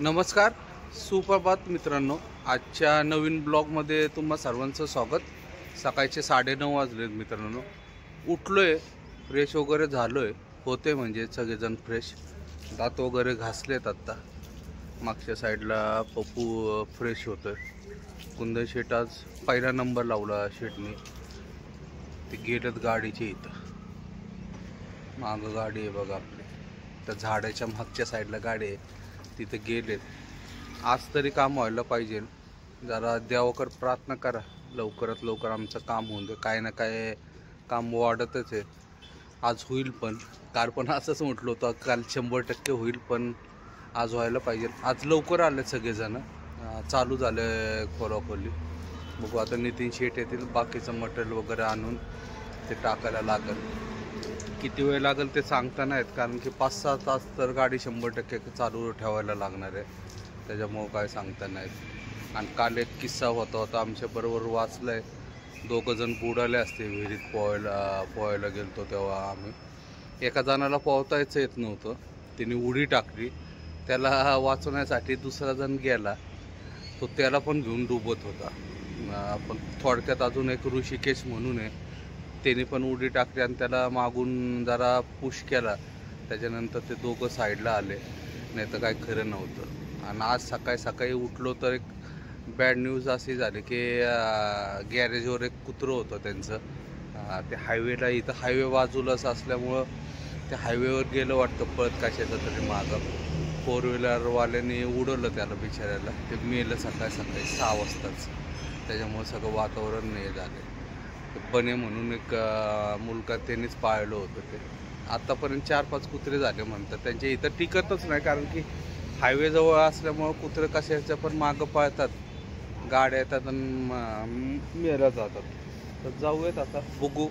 नमस्कार, सुप्रभात मित्रांनो. आजच्या नवीन ब्लॉगमध्ये तुम्हा सर्वांचं स्वागत. सकाळचे 9:30 वाजलेत मित्रांनो. उठलोय, फ्रेश वगैरे झालोय, होते म्हणजे सगळेजण फ्रेश. दात वगैरे घासलेत. आत्ता मागच्या साईडला पप्पू फ्रेश होतोय. कुंदन शेट आज पहिला नंबर लावला शेटने. ते गेलेत गाडीचे इथं. मागं गाडी आहे बघा आपली, त्या झाडाच्या मागच्या साईडला गाडी आहे, तिथे गेलेत. आज तरी काम व्हायला पाहिजे. जरा देवाकर प्रार्थना करा, लवकरात लवकर आमचं काम होऊन दे. काय ना काय काम वाढतच आहे. आज होईल, पण काल पण असंच म्हटलं होतं, काल 100% होईल, पण आज व्हायला पाहिजे. आज लवकर आले सगळेजण, चालू झालं खोलाखोली. बघू आता नितीन शेट येतील, बाकीचं मटेरियल वगैरे आणून ते टाकायला लागेल. किती वेळ लागेल ते सांगता नाहीत, कारण की 5-6 तास तर गाडी 100% चालू ठेवायला लागणार आहे. त्याच्यामुळं काय सांगता नाहीत. आणि काल एक किस्सा होता आमच्याबरोबर वाचलाय. 2 जण बुडाले असते विहिरीत पोहायला गेलतो तेव्हा आम्ही. एका जणाला पोहताच येत नव्हतं, त्याने उडी टाकली. त्याला वाचवण्यासाठी दुसरा जण गेला, तो त्याला पण घेऊन डुबत होता. पण थोडक्यात अजून एक ऋषिकेश म्हणून आहे, त्याने पण उडी टाकली आणि त्याला मागून जरा पुश केला. त्याच्यानंतर ते दोघं साईडला आले, नाही तर काय खरं नव्हतं. आणि आज सकाळी उठलो तर एक बॅड न्यूज अशी झाली की गॅरेजवर एक कुत्रं होतं त्यांचं. ते हायवेला, इथं हायवे बाजूलाच असल्यामुळं ते हायवेवर गेलं वाटतं पळत कशाचं तरी मागं. 4 व्हीलरवाल्याने उडवलं त्याला बिचाऱ्याला. ते मेलं सकाळी 6 वाजताच. त्याच्यामुळं सगळं वातावरण नाही झालं. बने म्हणून एक मुलगा त्यांनीच पाळलं होतं. ते आत्तापर्यंत 4-5 कुत्रे झाले म्हणतात. त्यांच्या इथं टिकतच नाही, कारण की हायवे जवळ असल्यामुळं कुत्रे कशाच्या पण मागं पाळतात, गाड्या येतात आणि मेला जातात. तर जाऊयात आता, बघू.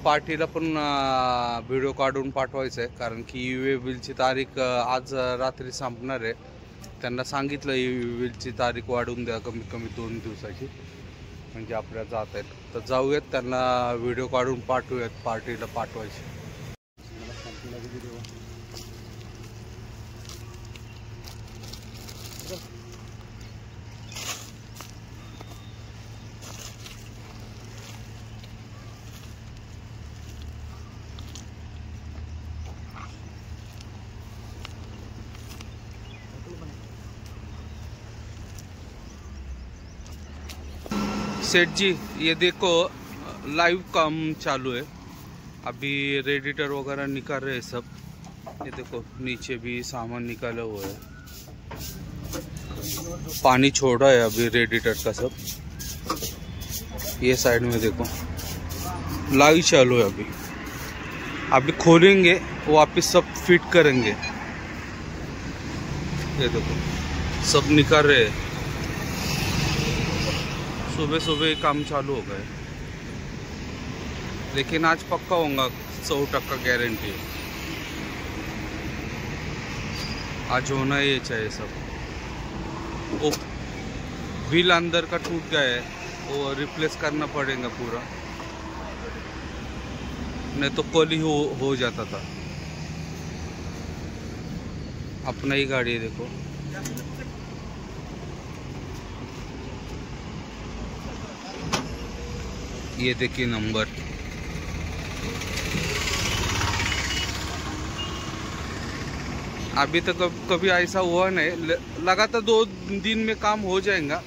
पार्टीला पण व्हिडिओ काढून पाठवायचं आहे, कारण की ई-वे बिलची तारीख आज रात्री संपणार आहे. त्यांना सांगितलं ई-वे बिलची तारीख वाढवून द्या कमीत कमी 2 दिवसाची, म्हणजे आपल्याला जात आहेत. तर जाऊयात, त्यांना व्हिडिओ काढून पाठवूयात, पार्टीला पाठवायची. सेठ जी, ये देखो लाइव काम चालू है अभी. रेडिएटर वगैरह निकाल रहे हैं सब. ये देखो नीचे भी सामान निकाला हुआ है. पानी छोड़ा है अभी रेडिएटर का सब. ये साइड में देखो लाइव चालू है अभी. अभी खोलेंगे, वापस सब फिट करेंगे. ये देखो सब निकाल रहे हैं. सुबह काम चालू हो गए, लेकिन आज पक्का होगा. 100% गारंटी है. आज होना ही चाहिए सब. वो व्हील अंदर का टूट गया है, वो रिप्लेस करना पड़ेगा पूरा, नहीं तो कल ही हो जाता था. अपना ही गाड़ी है देखो. ये देखिए नंबर. अभी तक कभी ऐसा हुआ नहीं. लगातार 2 दिन में काम हो जाएगा.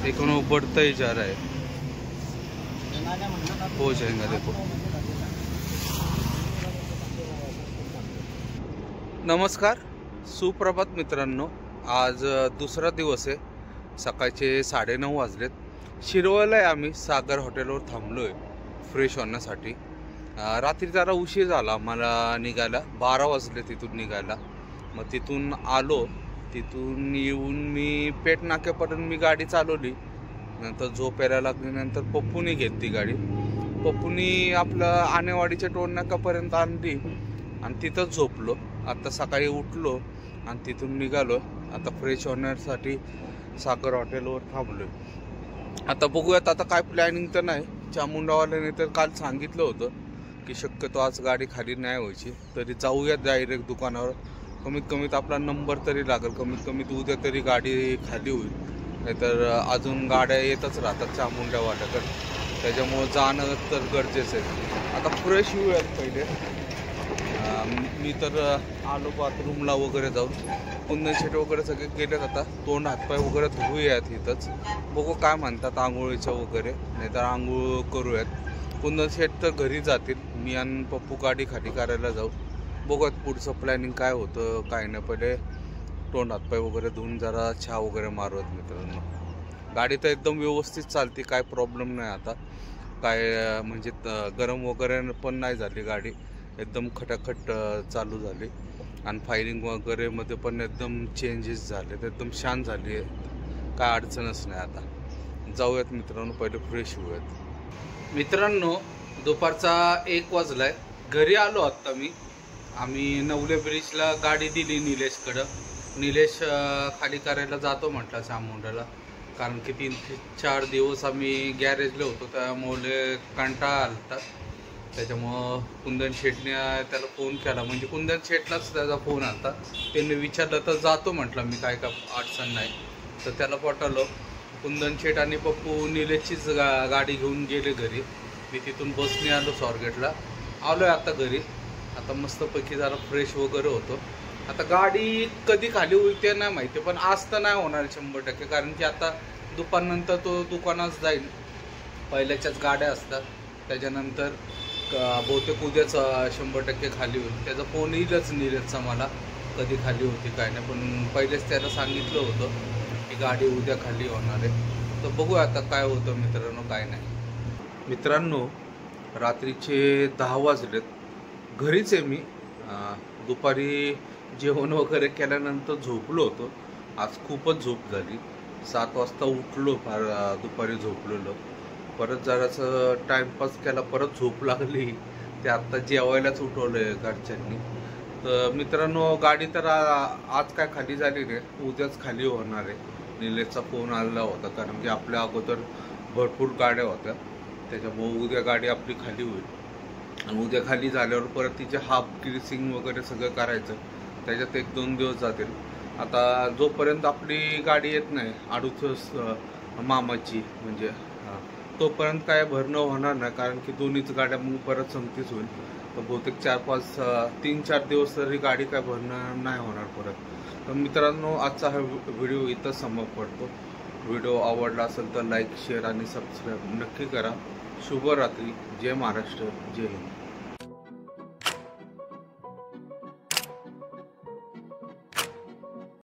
लेकिन वो बढ़ता ही जा रहा है. हो जाएगा देखो. नमस्कार, सुप्रभात मित्रांनो. आज दुसरा दिवस आहे. सकाळचे 9:30 वाजलेत. शिरवळला आहे आम्ही, सागर हॉटेलवर थांबलोय फ्रेश होण्यासाठी. रात्री जरा उशीर झाला आम्हाला निघायला, 12 वाजले तिथून निघायला. मग तिथून आलो. तिथून येऊन मी पेठ नाक्यापर्यंत मी गाडी चालवली. नंतर झोप यायला लागली. नंतर पप्पूनी घेतली गाडी. पप्पूनी आपलं आनेवाडीच्या टोल नाक्यापर्यंत आणली आणि तिथंच झोपलो. आता सकाळी उठलो आणि तिथून निघालो. आता फ्रेश होण्यासाठी सागर हॉटेलवर थांबलोय. आता बघूयात, आता काय प्लॅनिंग तर नाही. चामुंडावाल्याने तर काल सांगितलं होतं की शक्यतो आज गाडी खाली नाही व्हायची, तरी जाऊया डायरेक्ट दुकानावर. कमीत कमीत आपला नंबर तरी लागेल, कमीत कमीत उद्या तरी गाडी खाली होईल. नाहीतर अजून गाड्या येतच राहतात चामुंड्यावाल्याकडे, त्याच्यामुळं जाणं तर गरजेचं आहे. आता फ्रेश होऊयात पहिले. मी तर आलो बाथरूमला वगैरे जाऊन. कुंदन शेट वगैरे सगळे गेलेत, आता तोंड हातपाय वगैरे धुऊयात इथंच. बघू काय म्हणतात आंघोळीचं वगैरे, नाहीतर आंघोळ करूयात. कुंदन शेट तर घरी जातील, मी आणि पप्पू गाडी खाली करायला जाऊ. बघूयात पुढचं प्लॅनिंग काय होतं काय नाही. पहिले तोंड हातपाय वगैरे धुवून जरा चहा वगैरे मारूयात मित्रांनो. गाडी तर एकदम व्यवस्थित चालते, काय प्रॉब्लेम नाही आता. काय म्हणजे गरम वगैरे पण नाही झाली गाडी, एकदम खटाखट चालू झाली. आणि फायरिंग वगैरे मध्ये पण एकदम चेंजेस झाले, तर एकदम छान झाली आहे, काय अडचणच नाही. आता जाऊयात मित्रांनो, पहिले फ्रेश होऊयात. मित्रांनो दुपारचा 1 वाजलाय, घरी आलो आत्ता मी. आम्ही नवले ब्रिजला गाडी दिली निलेशकडं. निलेश खाली करायला जातो म्हटला चामुंड्याला, कारण की 3-4 दिवस आम्ही गॅरेजला होतो, त्यामुळे कंटाळा आलता. त्याच्यामुळं कुंदन शेटने त्याला फोन केला, म्हणजे कुंदन शेटलाच त्याचा फोन आला. त्यांनी विचारलं तर जातो म्हटलं मी, काय का अडचण नाही. तर त्याला पटवलं. कुंदन शेट आणि पप्पू निलेशचीच गाडी घेऊन गेले घरी. मी तिथून बसने आलो स्वारगेटला. आलो आहे आता घरी. आता मस्तपैकी जरा फ्रेश वगैरे होतो. आता गाडी कधी खाली होईल ते नाही माहिती, पण आज तर नाही होणार 100%, कारण की आता दुपारनंतर तो दुकानात जाईल. पहिल्याच्याच गाड्या असतात, त्याच्यानंतर बहुतेक उद्याच 100% खाली होईल. त्याचा फोन येईलच निलेशचा मला, कधी खाली होती काय नाही. पण पहिलेच त्याला सांगितलं होतं की गाडी उद्या खाली होणार आहे. तर बघू आता काय होतं मित्रांनो, काय नाही. मित्रांनो रात्रीचे 10 वाजलेत, घरीच आहे मी. दुपारी जेवण वगैरे केल्यानंतर झोपलो होतो. आज खूपच झोप झाली. 7 वाजता उठलो, फार दुपारी झोपलेलो. परत जरासं टाईमपास केला, परत झोप लागली. ते आत्ता जेवायलाच उठवलं आहे घरच्यांनी. तर मित्रांनो गाडी तर आज काय खाली झाली नाही, उद्याच खाली होणार आहे. निलेशचा फोन आलेला होता, कारण की आपल्या अगोदर भरपूर गाड्या होत्या, त्याच्यामुळे उद्या गाडी आपली खाली होईल. आणि उद्या खाली झाल्यावर परत तिचे हाफ ग्रीसिंग वगैरे सगळं करायचं, त्याच्यात 1-2 दिवस जातील. आता जोपर्यंत आपली गाडी येत नाही अडूच मामाची, म्हणजे तोपर्यंत काय भरणं होणार नाही, कारण की दोन्हीच गाड्या मग परत संगतीच होईल. तर बहुतेक 3-4 दिवस तरी गाडी काय भरणं नाही होणार परत. तर मित्रांनो आजचा हा व्हिडिओ इथं समाप्त करतो. व्हिडिओ आवडला असेल तर लाईक, शेअर आणि सबस्क्राईब नक्की करा. शुभरात्री. जय महाराष्ट्र, जय हिंद.